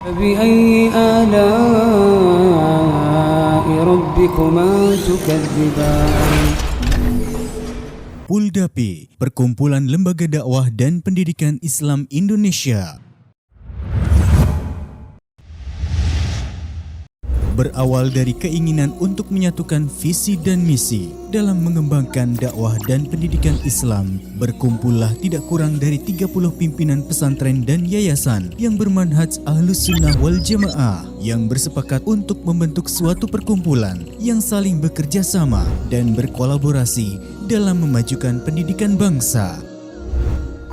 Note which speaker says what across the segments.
Speaker 1: فبأي آلاء ربكما تكذبان.
Speaker 2: Puldapi, Perkumpulan Lembaga Dakwah dan Pendidikan Islam Indonesia. Berawal dari keinginan untuk menyatukan visi dan misi dalam mengembangkan dakwah dan pendidikan Islam, berkumpullah tidak kurang dari 30 pimpinan pesantren dan yayasan yang bermanhaj Ahlus Sunnah wal Jamaah yang bersepakat untuk membentuk suatu perkumpulan yang saling bekerja sama dan berkolaborasi dalam memajukan pendidikan bangsa.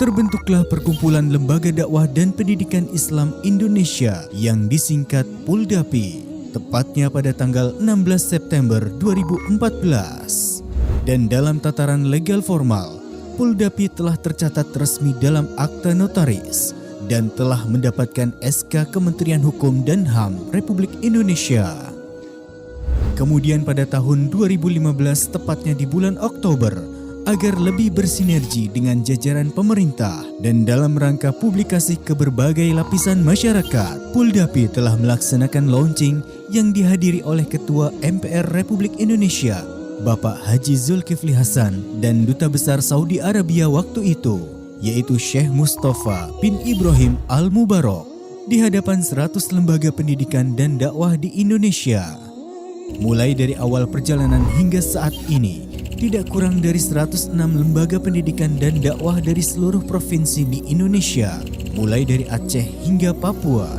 Speaker 2: Terbentuklah Perkumpulan Lembaga Dakwah dan Pendidikan Islam Indonesia yang disingkat Puldapi, tepatnya pada tanggal 16 September 2014. Dan dalam tataran legal formal, Puldapi telah tercatat resmi dalam akta notaris dan telah mendapatkan SK Kementerian Hukum dan HAM Republik Indonesia. Kemudian pada tahun 2015, tepatnya di bulan Oktober, agar lebih bersinergi dengan jajaran pemerintah dan dalam rangka publikasi ke berbagai lapisan masyarakat, Puldapi telah melaksanakan launching yang dihadiri oleh Ketua MPR Republik Indonesia, Bapak Haji Zulkifli Hasan, dan Duta Besar Saudi Arabia waktu itu, yaitu Syekh Mustafa bin Ibrahim Al-Mubarak, di hadapan 100 lembaga pendidikan dan dakwah di Indonesia. Mulai dari awal perjalanan hingga saat ini, tidak kurang dari 106 lembaga pendidikan dan dakwah dari seluruh provinsi di Indonesia, mulai dari Aceh hingga Papua.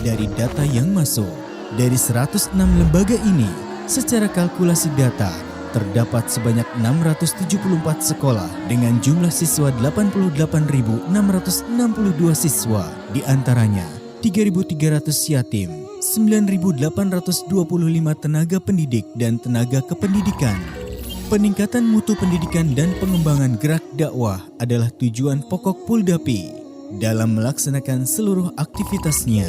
Speaker 2: Dari data yang masuk, dari 106 lembaga ini, secara kalkulasi data, terdapat sebanyak 674 sekolah dengan jumlah siswa 88.662 siswa, di antaranya 3.300 yatim, 9.825 tenaga pendidik dan tenaga kependidikan. Peningkatan mutu pendidikan dan pengembangan gerak dakwah adalah tujuan pokok Puldapi dalam melaksanakan seluruh aktivitasnya.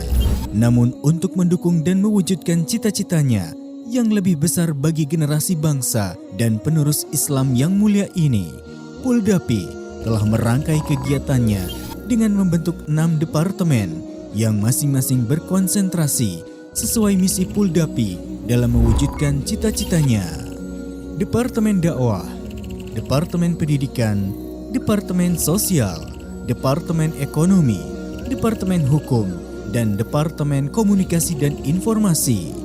Speaker 2: Namun untuk mendukung dan mewujudkan cita-citanya yang lebih besar bagi generasi bangsa dan penerus Islam yang mulia ini, Puldapi telah merangkai kegiatannya dengan membentuk 6 departemen yang masing-masing berkonsentrasi sesuai misi Puldapi dalam mewujudkan cita-citanya. Departemen Dakwah, Departemen Pendidikan, Departemen Sosial, Departemen Ekonomi, Departemen Hukum, dan Departemen Komunikasi dan Informasi.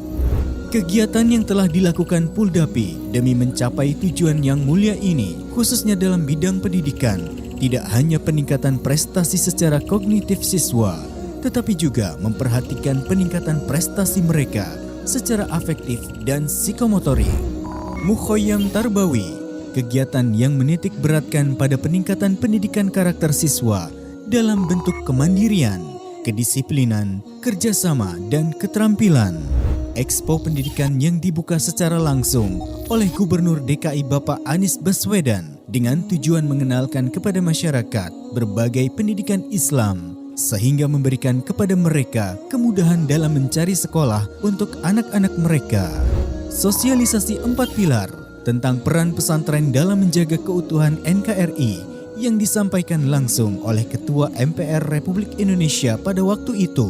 Speaker 2: Kegiatan yang telah dilakukan Puldapi demi mencapai tujuan yang mulia ini, khususnya dalam bidang pendidikan, tidak hanya peningkatan prestasi secara kognitif siswa, tetapi juga memperhatikan peningkatan prestasi mereka secara afektif dan psikomotorik. Mukhoyam Tarbawi, kegiatan yang menitik beratkan pada peningkatan pendidikan karakter siswa dalam bentuk kemandirian, kedisiplinan, kerjasama, dan keterampilan. Expo pendidikan yang dibuka secara langsung oleh Gubernur DKI Bapak Anies Baswedan dengan tujuan mengenalkan kepada masyarakat berbagai pendidikan Islam, sehingga memberikan kepada mereka kemudahan dalam mencari sekolah untuk anak-anak mereka. Sosialisasi 4 pilar tentang peran pesantren dalam menjaga keutuhan NKRI yang disampaikan langsung oleh Ketua MPR Republik Indonesia pada waktu itu,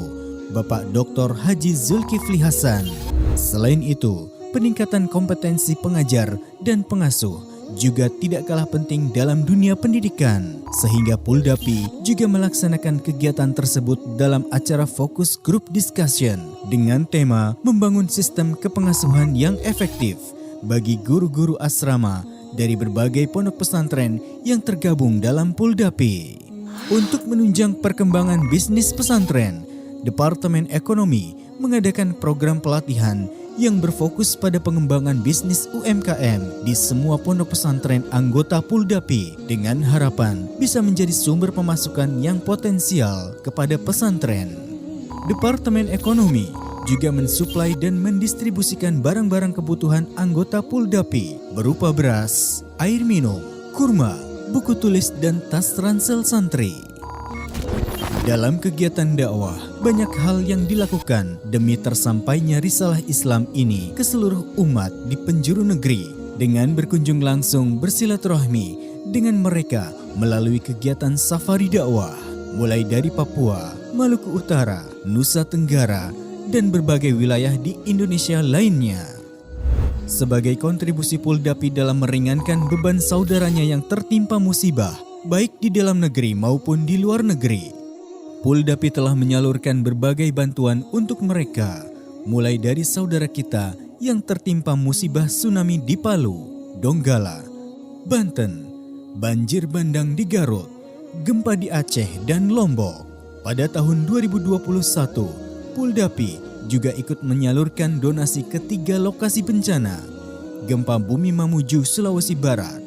Speaker 2: Bapak Dr. Haji Zulkifli Hasan. Selain itu, peningkatan kompetensi pengajar dan pengasuh juga tidak kalah penting dalam dunia pendidikan, sehingga Puldapi juga melaksanakan kegiatan tersebut dalam acara fokus group discussion dengan tema membangun sistem kepengasuhan yang efektif bagi guru-guru asrama dari berbagai pondok pesantren yang tergabung dalam Puldapi. Untuk menunjang perkembangan bisnis pesantren, Departemen Ekonomi mengadakan program pelatihan yang berfokus pada pengembangan bisnis UMKM di semua pondok pesantren anggota Puldapi dengan harapan bisa menjadi sumber pemasukan yang potensial kepada pesantren. Departemen Ekonomi juga mensuplai dan mendistribusikan barang-barang kebutuhan anggota Puldapi berupa beras, air minum, kurma, buku tulis, dan tas ransel santri. Dalam kegiatan dakwah, banyak hal yang dilakukan demi tersampainya risalah Islam ini ke seluruh umat di penjuru negeri dengan berkunjung langsung bersilaturahmi dengan mereka melalui kegiatan safari dakwah mulai dari Papua, Maluku Utara, Nusa Tenggara, dan berbagai wilayah di Indonesia lainnya. Sebagai kontribusi Puldapi dalam meringankan beban saudaranya yang tertimpa musibah, baik di dalam negeri maupun di luar negeri, Puldapi telah menyalurkan berbagai bantuan untuk mereka, mulai dari saudara kita yang tertimpa musibah tsunami di Palu, Donggala, Banten, banjir bandang di Garut, gempa di Aceh dan Lombok. Pada tahun 2021, Puldapi juga ikut menyalurkan donasi ke 3 lokasi bencana: gempa bumi Mamuju, Sulawesi Barat,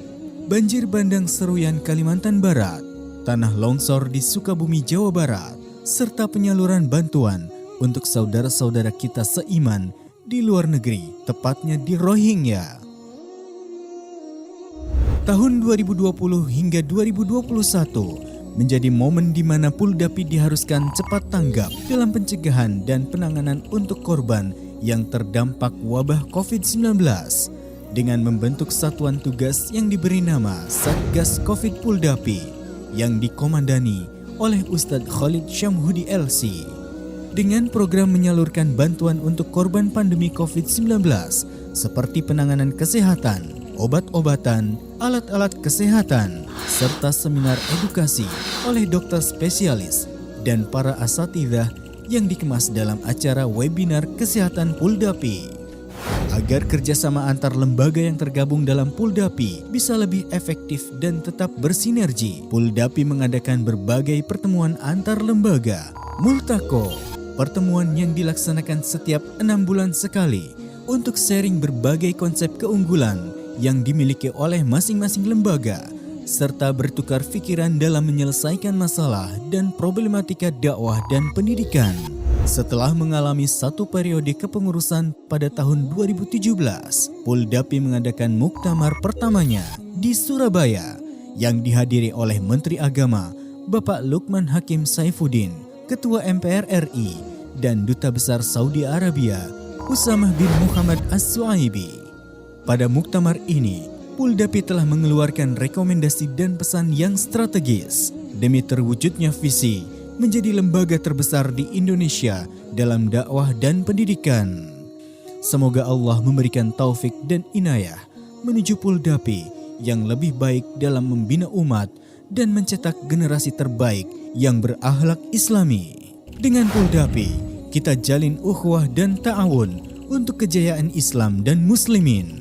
Speaker 2: banjir bandang Seruyan, Kalimantan Barat, tanah longsor di Sukabumi, Jawa Barat, serta penyaluran bantuan untuk saudara-saudara kita seiman di luar negeri, tepatnya di Rohingya. Tahun 2020 hingga 2021 menjadi momen di mana Puldapi diharuskan cepat tanggap dalam pencegahan dan penanganan untuk korban yang terdampak wabah COVID-19 dengan membentuk satuan tugas yang diberi nama Satgas Covid Puldapi yang dikomandani oleh Ustadz Khalid Syamhudi LC. Dengan program menyalurkan bantuan untuk korban pandemi COVID-19 seperti penanganan kesehatan, obat-obatan, alat-alat kesehatan, serta seminar edukasi oleh dokter spesialis dan para asatidzah yang dikemas dalam acara webinar kesehatan Puldapi. Agar kerjasama antar lembaga yang tergabung dalam Puldapi bisa lebih efektif dan tetap bersinergi, Puldapi mengadakan berbagai pertemuan antar lembaga, Multako, pertemuan yang dilaksanakan setiap 6 bulan sekali untuk sharing berbagai konsep keunggulan yang dimiliki oleh masing-masing lembaga, serta bertukar pikiran dalam menyelesaikan masalah dan problematika dakwah dan pendidikan. Setelah mengalami satu periode kepengurusan pada tahun 2017, Puldapi mengadakan muktamar pertamanya di Surabaya yang dihadiri oleh Menteri Agama Bapak Lukman Hakim Saifuddin, Ketua MPR RI, dan Duta Besar Saudi Arabia Usamah bin Muhammad As-Suaibi. Pada muktamar ini, Puldapi telah mengeluarkan rekomendasi dan pesan yang strategis demi terwujudnya visi menjadi lembaga terbesar di Indonesia dalam dakwah dan pendidikan. Semoga Allah memberikan taufik dan inayah menuju Puldapi yang lebih baik dalam membina umat dan mencetak generasi terbaik yang berakhlak Islami. Dengan Puldapi, kita jalin ukhuwah dan ta'awun untuk kejayaan Islam dan Muslimin.